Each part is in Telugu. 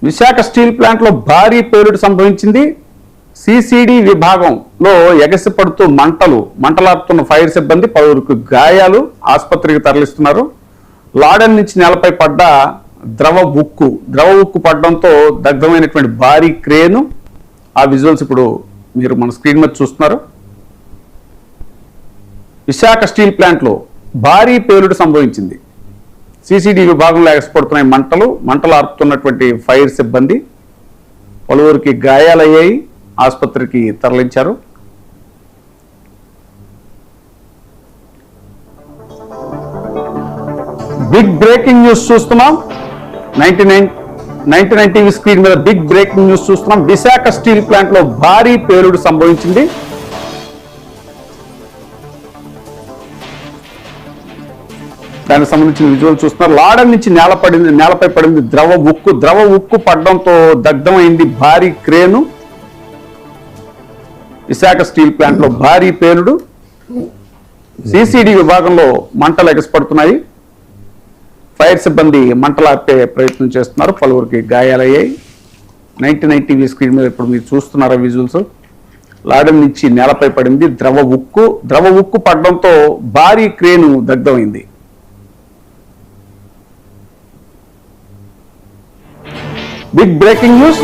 విశాఖ స్టీల్ ప్లాంట్లో భారీ పేలుడు సంభవించింది. సిసిడి విభాగంలో ఎగసిపడుతూ మంటలార్పుతున్న ఫైర్ సిబ్బంది, పలువురికి గాయాలు, ఆసుపత్రికి తరలిస్తున్నారు. లాడన్ నుంచి నేలపై పడ్డ ద్రవ ఉక్కు పడడంతో దగ్ధమైనటువంటి భారీ క్రేను. ఆ విజువల్స్ ఇప్పుడు మీరు మన స్క్రీన్ మీద చూస్తున్నారు. విశాఖ స్టీల్ ప్లాంట్లో భారీ పేలుడు సంభవించింది. సిసిడి విభాగంలో ఎగసిపడుతున్నాయి మంటలు ఆర్పుతున్నటువంటి ఫైర్ సిబ్బంది, పలువురికి గాయాలయ్యాయి, ఆసుపత్రికి తరలించారు. బిగ్ బ్రేకింగ్ న్యూస్ చూస్తున్నాం. 99 టీవీ స్క్రీన్ మీద బిగ్ బ్రేకింగ్ న్యూస్ చూస్తున్నాం. విశాఖ స్టీల్ ప్లాంట్ లో భారీ పేలుడు సంభవించింది. దానికి సంబంధించిన విజువల్ చూస్తున్నారు. లాడన్ నుంచి నేలపై పడింది ద్రవ ఉక్కు పడడంతో దగ్ధమైంది భారీ క్రేను. విశాఖ స్టీల్ ప్లాంట్ లో భారీ పేలుడు. సిసిడి విభాగంలో మంటలు ఎగసిపడుతున్నాయి. ఫైర్ సిబ్బంది మంటలార్పే ప్రయత్నం చేస్తున్నారు. పలువురికి గాయాలయ్యాయి. 99 టీవీ స్క్రీన్ మీద ఇప్పుడు మీరు చూస్తున్నారా విజువల్స్. లాడన్ నుంచి నేలపై పడింది ద్రవ ఉక్కు పడడంతో భారీ క్రేను దగ్ధమైంది. Big breaking news.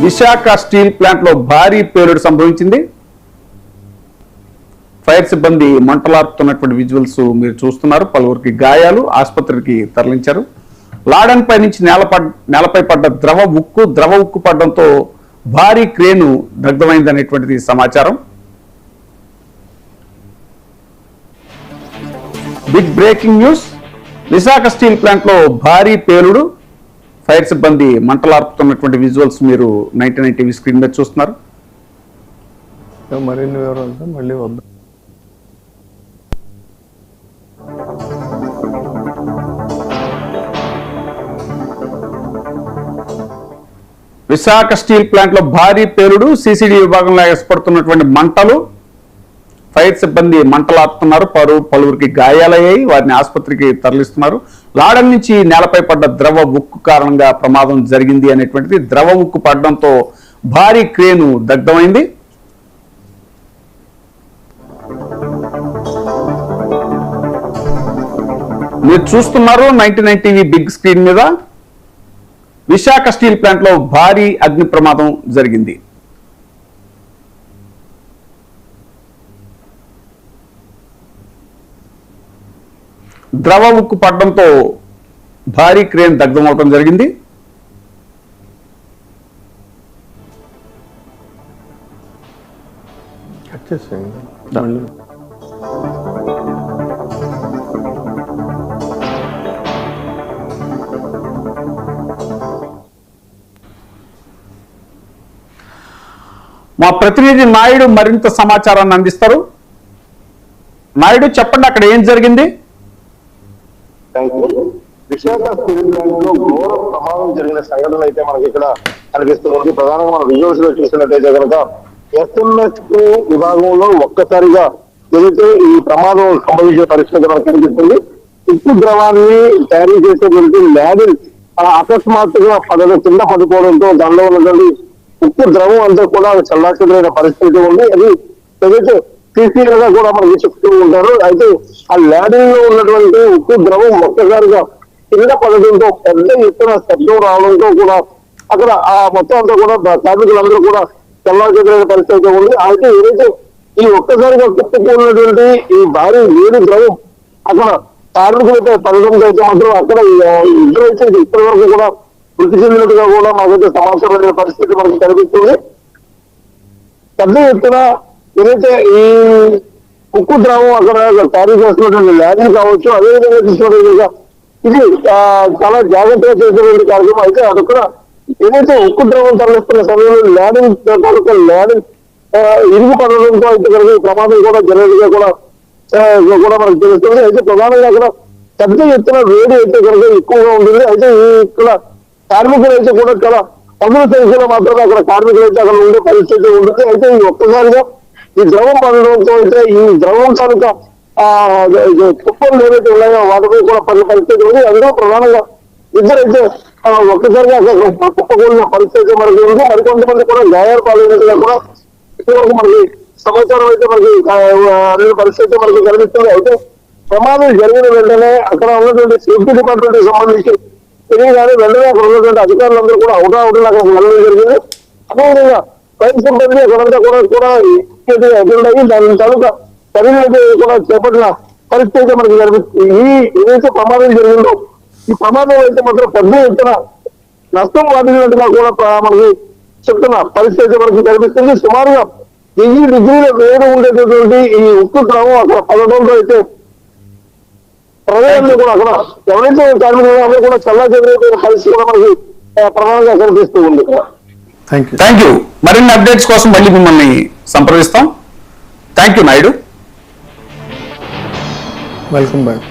Visakha steel plant లో భారీ పేలుడు సంభవించింది. ఫైర్ సిబ్బంది మంటలార్పుతున్నటువంటి విజువల్స్ మీరు చూస్తున్నారు. పలువురికి గాయాలు, ఆసుపత్రికి తరలించారు. లాడన్ పై నుంచి నేలపై పడ్డ ద్రవ ఉక్కు పడడంతో భారీ క్రేను దగ్ధమైంది అనేటువంటిది సమాచారం. Big breaking news. Visakha steel plant లో భారీ పేలుడు, ఫైర్ సిబ్బంది మంటలార్పుతున్నటువంటి విజువల్స్ మీరు 99 టీవీ స్క్రీన్ మీద చూస్తున్నారు. మరిన్ని వివరాలు మళ్ళీ వద్దాం. విశాఖ స్టీల్ ప్లాంట్ లో భారీ పేలుడు, సిసిడి విభాగంలో ఎగసిపడుతున్నటువంటి మంటలు, ఫైర్ సిబ్బంది మంటలార్పుతున్నారు. పలువురికి గాయాలయ్యాయి, వారిని ఆసుపత్రికి తరలిస్తున్నారు. లాడన్ నుంచి నేలపై పడ్డ ద్రవ ఉక్కు కారణంగా ప్రమాదం జరిగింది అనేటువంటిది. ద్రవ ఉక్కు పడడంతో భారీ క్రేను దగ్ధమైంది. మీరు చూస్తున్నారు 99 టీవీ బిగ్ స్క్రీన్ మీద. విశాఖ స్టీల్ ప్లాంట్ లో భారీ అగ్ని ప్రమాదం జరిగింది. ద్రవ ఉక్కు పడడంతో భారీ క్రేన్ దగ్ధమవటం జరిగింది. మా ప్రతినిధి నాయుడు మరింత సమాచారాన్ని అందిస్తారు. నాయుడు, చెప్పండి, అక్కడ ఏం జరిగింది? విశాఖ స్టీల్ ప్లాంట్ లో ఘోర ప్రమాదం జరిగిన సంఘటన అయితే మనకి ఇక్కడ కనిపిస్తుంది. ప్రధానంగా మన విజువల్స్ లో చూసినట్టయితే కనుక SMS విభాగంలో ఒక్కసారిగా ఏదైతే ఈ ప్రమాదం సంభవించే పరిస్థితి మనకు కనిపిస్తుంది. ఉప్పు ద్రవాన్ని తయారీ చేసేటువంటి ల్యాడిల్ అకస్మాత్తుగా కింద పడిపోవడంతో దానిలో ఉన్నటువంటి ఉప్పు ద్రవం అంతా కూడా చల్లార్చిన పరిస్థితి ఉంది. అది ఏదైతే సీసీలుగా కూడా మనకి చెప్తూ ఉంటారు. అయితే ఆ ల్యాడిల్ లో ఉన్నటువంటి ఉప్పు ద్రవం ఒక్కసారిగా కింద పడడంతో పెద్ద ఎత్తున శబ్దం రావడంతో కూడా అక్కడ ఆ మొత్తం అంతా కూడా కార్మికులందరూ కూడా చల్లార్చిన పరిస్థితి ఉంది. అయితే ఏదైతే ఈ ఒక్కసారిగా కుట్టుకున్నటువంటి ఈ భారీ వేడి ద్రవం అక్కడ కార్మికులైతే పడడంతో అయితే మాత్రం అక్కడ ఇద్దరైతే ఇప్పటి వరకు కూడా మృతి చెందినట్టుగా కూడా మాకైతే సమాచారమైన పరిస్థితి మనకు కనిపిస్తుంది. పెద్ద ఎత్తున ఏదైతే ఈ ఉక్కు ద్రవం అక్కడ తయారు చేస్తున్నటువంటి ల్యాబింగ్ కావచ్చు, అదేవిధంగా తీసుకున్నట్టుగా ఇది చాలా జాగ్రత్తగా చేసేటువంటి కార్యక్రమం. అయితే అక్కడ ఏదైతే ఉక్కు ద్రవం తరలిస్తున్న సమయంలో ల్యాబింగ్ ఇరుగు పడడంతో అయితే కనుక ఈ ప్రమాదం కూడా జరిగేదిగా కూడా మనకు తెలుస్తుంది. అయితే ప్రధానంగా అక్కడ పెద్ద ఎత్తున వేడి అయితే కనుక ఎక్కువగా ఉంటుంది. అయితే ఇక్కడ కార్మికులు అయితే కూడా చాలా పదుల సంఖ్యలో మాత్రమే అక్కడ కార్మికులు అయితే అక్కడ ఉండే పరిస్థితి ఉంటుంది. అయితే ఈ ఒక్కసారిగా ఈ ద్రవం పడడంతో అయితే ఈ ద్రవం కనుక కుప్పలు ఏవైతే ఉన్నాయో వాటిపై కూడా పడిన పరిస్థితి ఉంది. అందులో ప్రధానంగా ఇద్దరైతే ఒక్కసారిగా కుప్పకూలిన పరిస్థితి మనకి ఉంది. మరికొంతమంది కూడా గాయాలు పాలైనట్టుగా కూడా ఇప్పటివరకు మనకి సమాచారం అయితే మనకి అనే పరిస్థితి మనకి కనిపిస్తుంది. అయితే ప్రమాదం జరిగిన వెంటనే అక్కడ ఉన్నటువంటి సేఫ్టీ డిపార్ట్మెంట్ కి సంబంధించి తెలియగానే వెంటనే అక్కడ ఉన్నటువంటి అధికారులందరూ కూడా అవునా అక్కడ వెళ్ళడం జరిగింది. అదేవిధంగా ఫైర్ సిబ్బంది అక్కడంతా కూడా అటెండ్ అయ్యి దాని తాలూకా చర్యలు కూడా చేపట్టిన పరిస్థితి మనకి కనిపిస్తుంది. ఏదైతే ప్రమాదం జరిగిందో ఈ ప్రమాదం అయితే మాత్రం పెద్ద ఎత్తున నష్టం వాటినట్టుగా కూడా మనకి చెప్తున్న పరిస్థితి మనకి కనిపిస్తుంది. సుమారుగా 1000 డిగ్రీల వేడి ఉండేటటువంటి ఈ ఉక్కు ద్రవం అక్కడ పదడంతో అయితే ప్రజలందరూ కూడా అక్కడ ఎవరైతే కార్మికులు అందరూ కూడా చల్లా చెదిరిపోయిన పరిస్థితి కూడా మనకి ప్రధానంగా కనిపిస్తూ ఉంది. Thank you. మరిన్ని అప్డేట్స్ కోసం మళ్ళీ మిమ్మల్ని సంప్రదిస్తాం. Thank you Naidu. Welcome back.